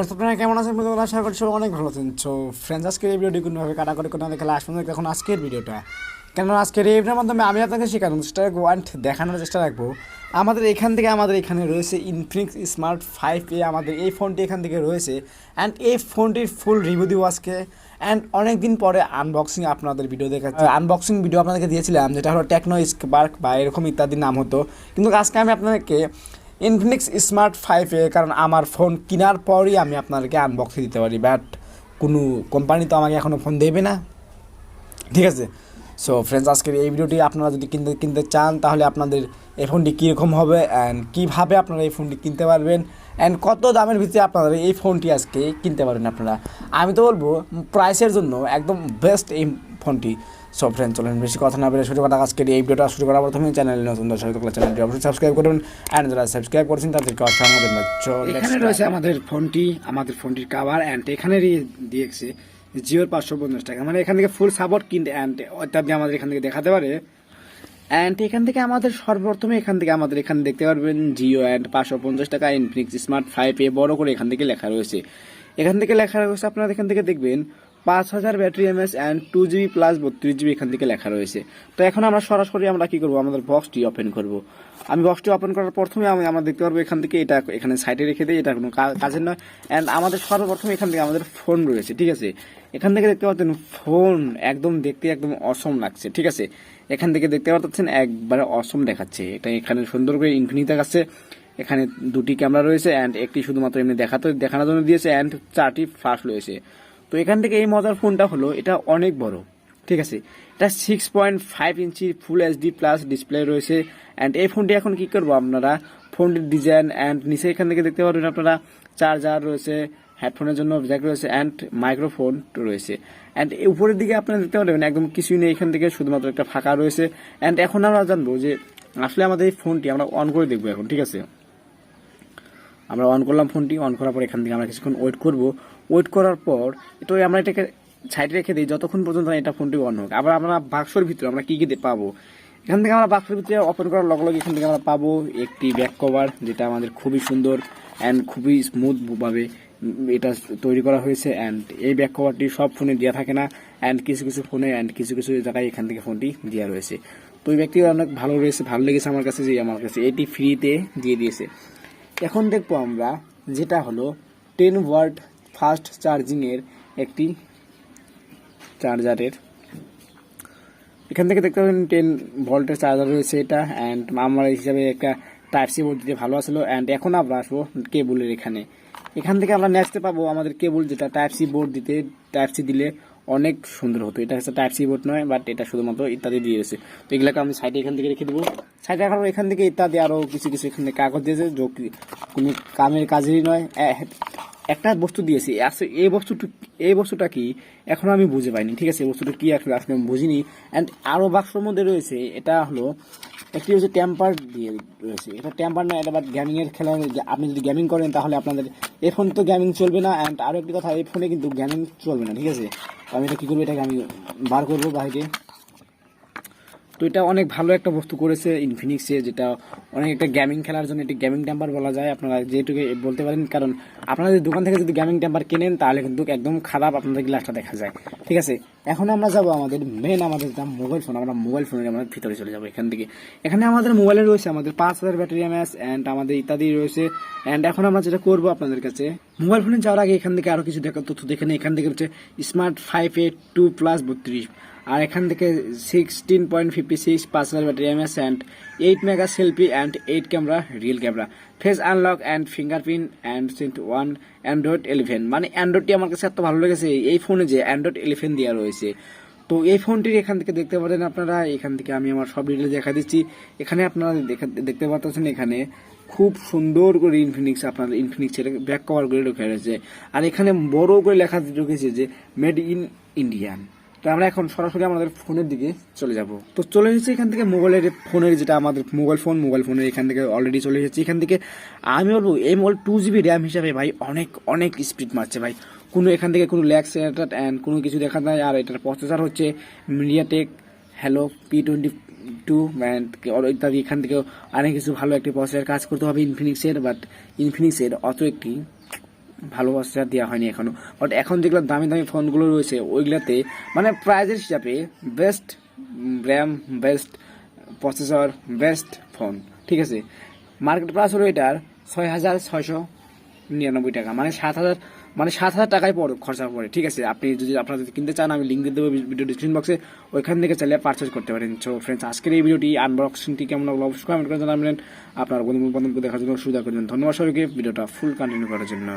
আপনারা কেমন আছেন? আশা করছি সবাই অনেক ভালো আছেন। সো ফ্রেন্ডস, আজকের এই ভিডিওটি কোনোভাবে কাটাকটি কোনো দেখে লাস্ট পর্যন্ত দেখুন আজকের ভিডিওটা। কেন আজকের এই ভিডিওর মাধ্যমে আমি আপনাকে শেখানোর চেষ্টা রাখবো অ্যান্ড দেখানোর চেষ্টা রাখবো আমাদের এখানে রয়েছে ইনফিনিক্স স্মার্ট 5A। আমাদের এই ফোনটি এখান থেকে রয়েছে অ্যান্ড এই ফোনটির ফুল রিভিউ দিব আজকে। অ্যান্ড অনেক দিন পরে আনবক্সিং আপনাদের ভিডিও আনবক্সিং ভিডিও আপনাদেরকে দিয়েছিলাম, যেটা হলো টেকনো স্পার্ক বা এরকম ইত্যাদি নাম হতো। কিন্তু আজকে আমি আপনাদেরকে ইনফিনিক্স স্মার্ট 5A, কারণ আমার ফোন কেনার পরই আমি আপনাদেরকে আনবক্সিং দিতে পারি, বাট কোনো কোম্পানি তো আমাকে এখনও ফোন দেবে না, ঠিক আছে? সো ফ্রেন্ডস, আজকের এই ভিডিওটি আপনারা যদি কিনতে চান তাহলে আপনাদের এই ফোনটি কীরকম হবে অ্যান্ড কীভাবে আপনারা এই ফোনটি কিনতে পারবেন অ্যান্ড কত দামের ভিতরে আপনারা এই ফোনটি আজকে কিনতে পারবেন আপনারা। আমি তো বলবো প্রাইসের জন্য একদম বেস্ট এই ফোনটি। সো ফ্রেন্ড, চলেন বেশি কথা না বলে শুরু করা আজকের এই ভিডিওটা শুরু করার প্রথমে চ্যানেলে নতুন দর্শক থাকলে চ্যানেলটি অবশ্যই সাবস্ক্রাইব করুন অ্যান্ড যারা সাবস্ক্রাইব করছেন তাদেরকে অসংখ্য ধন্যবাদ। এখানে রয়েছে আমাদের ফোনটির কাভার অ্যান্ড এখানে দিয়েছে জিওর 550 টাকা, মানে এখান থেকে ফুল সাপোর্ট কিনতে অ্যান্ড ইত্যাদি আমাদের এখান থেকে দেখাতে পারে। অ্যান্ড এখান থেকে আমাদের সর্বপ্রথমে এখানে দেখতে পারবেন জিও অ্যান্ড 550 টাকা ইনফিনিক্স স্মার্ট 5A বড় করে এখান থেকে লেখা রয়েছে। আপনারা এখান থেকে দেখবেন 5000 battery MS and 2GB plus 32GB এখান থেকে লেখা রয়েছে। তো এখন আমরা সরাসরি কি করবো, আমাদের বক্সটি ওপেন করব। আমি বক্সটি ওপেন করার প্রথমে আমরা দেখতে পারবো এখান থেকে এখানে সাইডে রেখে দিই, এটা কোনো কাজের নয়। অ্যান্ড আমাদের সর্বপ্রথমে এখান থেকে আমাদের ফোন রয়েছে, ঠিক আছে? এখান থেকে দেখতে পাচ্ছেন ফোন দেখতে একদম অসম লাগছে, ঠিক আছে? এখান থেকে দেখতে পাচ্ছেন একবারে অসম দেখাচ্ছে। এখানে সুন্দর করে ইনফিনিক্স দেখাচ্ছে। এখানে দুটি ক্যামেরা রয়েছে অ্যান্ড একটি শুধুমাত্র এমনি দেখানোর জন্য দিয়েছে অ্যান্ড 4টি ফ্ল্যাশ রয়েছে। তো এখান থেকে এই মজার ফোনটা হলো এটা অনেক বড়, ঠিক আছে? এটা 6.5 ইঞ্চি ফুল HD প্লাস ডিসপ্লে রয়েছে। অ্যান্ড এই ফোনটি এখন কি করবো, আপনারা ফোনটির ডিজাইন অ্যান্ড নিচে এখান থেকে দেখতে পারবেন আপনারা চার্জার রয়েছে, হেডফোনের জন্য জ্যাক রয়েছে অ্যান্ড মাইক্রোফোন রয়েছে। অ্যান্ড উপরের দিকে আপনারা দেখতে পারবেন একদম কিছুই নেই, এখান থেকে শুধুমাত্র একটা ফাঁকা রয়েছে। অ্যান্ড এখন আমরা জানবো যে আসলে আমাদের এই ফোনটি আমরা অন করে দেখবো এখন, ঠিক আছে? আমরা অন করলাম ফোনটি। অন করার পর এখান থেকে আমরা কিছুক্ষণ ওয়েট করার পর আমরা এটাকে সাইডে রেখে দিই যতক্ষণ পর্যন্ত এটা ফোনটি অন হোক। আবার আমরা বাক্সের ভিতরে আমরা কি পাবো, এখান থেকে আমরা বাক্সের ভিতরে ওপেন করার লগে লগে এখান থেকে আমরা পাবো একটি ব্যাক কভার, যেটা আমাদের খুবই সুন্দর অ্যান্ড খুবই স্মুথ ভাবে এটা তৈরি করা হয়েছে। অ্যান্ড এই ব্যাক কভারটি সব ফোনে দেওয়া থাকে না, অ্যান্ড কিছু কিছু ফোনে অ্যান্ড কিছু কিছু জায়গায় এখান থেকে ফোনটি দেওয়া রয়েছে। তো এই ব্যক্তি অনেক ভালো লেগেছে আমার কাছে, যে আমার কাছে এটি ফ্রিতে দিয়ে দিয়েছে। এখন দেখবো আমরা যেটা হলো 10 ওয়াট ফাস্ট চার্জিং এর একটি চার্জারের। এখান থেকে দেখতে পাবেন 10 ভোল্টের চার্জার রয়েছে এটা। অ্যান্ড আমার হিসাবে একটা টাইপ-সি বোর্ড দিতে ভালো আসলো। অ্যান্ড এখন আমরা আসবো কেবলের এখান থেকে আমরা নেক্সট পাবো আমাদের কেবল, যেটা টাইপ-সি বোর্ড টাইপ-সি দিলে অনেক সুন্দর হতো। এটা হচ্ছে টাইপ-সি বোর্ড নয়, বাট এটা শুধুমাত্র ইত্যাদি দিয়ে দিয়েছে। তো এগুলোকে আমি সাইডে এখান থেকে রেখে দেবো। সাইডে রাখার এখান থেকে ইত্যাদি আরও কিছু এখানে কাগজ দিয়েছে, কোনো কামের কাজেরই নয়। একটা বস্তু দিয়েছি, এই বস্তুটা কি এখন আমি বুঝে পাইনি, ঠিক আছে? এই বস্তুটা কি আসলে আমি বুঝিনি। অ্যান্ড আরও বাক্সের মধ্যে রয়েছে, এটা হলো একটি হচ্ছে টেম্পার দিয়ে রয়েছে। এটা টেম্পার না, এটা বাট গেমিংয়ের খেলা। আপনি যদি গেমিং করেন তাহলে আপনাদের এই ফোন তো গেমিং চলবে না। অ্যান্ড আরও একটি কথা, এই ফোনে কিন্তু গেমিং চলবে না, ঠিক আছে? আমি এটা কী করবো, এটাকে আমি বার করবো বাইরে। তো এটা অনেক ভালো একটা বস্তু করেছে ইনফিনিক্সে, যেটা অনেক একটা গেমিং খেলার জন্য একটি গেমিং টেম্পার বলা যায়, আপনারা যেটুকু বলতে পারেন। কারণ আপনাদের দোকান থেকে যদি গেমিং টেম্পার কেনেন তাহলে কিন্তু একদম খারাপ আপনাদের গ্লাসটা দেখা যায়, ঠিক আছে? এখন আমরা যাবো আমাদের মোবাইল ফোন। আমরা মোবাইল ফোনের ভিতরে চলে যাবো। এখানে আমাদের মোবাইলে রয়েছে আমাদের 5000 ব্যাটারি এমএস অ্যান্ড আমাদের ইত্যাদি রয়েছে। অ্যান্ড এখন আমরা যেটা করবো, আপনাদের কাছে মোবাইল ফোনে যাওয়ার আগে এখান থেকে আরো কিছু তথ্য দেখে নিই। এখান থেকে হচ্ছে স্মার্ট 5A 2 প্লাস 32, আর এখান থেকে 16.56 5000 battery MS and 8 mega selfie and 8 camera real camera, face unlock and fingerprint and সেন্ট 1 অ্যান্ড্রয়েড 11। মানে অ্যান্ড্রয়েডটি আমার কাছে এত ভালো লেগেছে, এই ফোনে যে অ্যান্ড্রয়েড 11 দেওয়া রয়েছে। তো এই ফোনটির এখান থেকে দেখতে পারেন আপনারা। এখান থেকে আমি আমার সব ডিটেলস দেখা দিচ্ছি। এখানে আপনারা দেখতে পাচ্ছেন, এখানে খুব সুন্দর করে ইনফিনিক্সের ব্যাক কভার করে রেখে রয়েছে। আর এখানে বড় করে লেখা রেখেছে যে মেড ইন ইন্ডিয়ান। তো আমরা এখন সরাসরি আমাদের ফোনের দিকে চলে যাব। তো চলে এসেছি এখান থেকে ফোনের যেটা আমাদের মোবাইল ফোনের এখান থেকে অলরেডি চলে এসেছি। এখান থেকে আমি বলবো এই মোবাইল 2GB র্যাম হিসাবে ভাই অনেক স্পিড মারছে ভাই। এখান থেকে কোনো ল্যাগ অ্যান্ড কোনো কিছু দেখা যায়। আর এটার প্রসেসর হচ্ছে মিডিয়াটেক হ্যালো P22 ইত্যাদি। এখান থেকে অনেক কিছু ভালো একটি প্রসেসর কাজ করতে হবে ইনফিনিক্সের, বাট ইনফিনিক্সের অত একটি ভালোবাসা দেওয়া হয়নি এখনো। বাট এখন যেগুলো দামি দামি ফোনগুলো রয়েছে ওইগুলোতে মানে প্রাইজের হিসাবে best RAM, best processor, best phone, ঠিক আছে। মার্কেট প্রাইস হলো এটার 6,699 টাকা, মানে 7,000 টাকায় খরচা পড়ে, ঠিক আছে। আপনি যদি আপনারা যদি কিনতে চান আমি লিঙ্ক দিয়ে দেবো ভিডিও ডিসক্রিপশন বক্সে, ওইখান থেকে চাইলে পারচেজ করতে পারেন। সো ফ্রেন্ডস, আজকের এই ভিডিওটি আনবক্সিংটি কেমন লাগলো অবশ্যই কমেন্ট করে জানাবেন। আপনার বন্ধু বান্ধবকে দেখার জন্য সুবিধা করবেন। ধন্যবাদ সবাইকে ভিডিওটা ফুল কন্টিনিউ করার জন্য।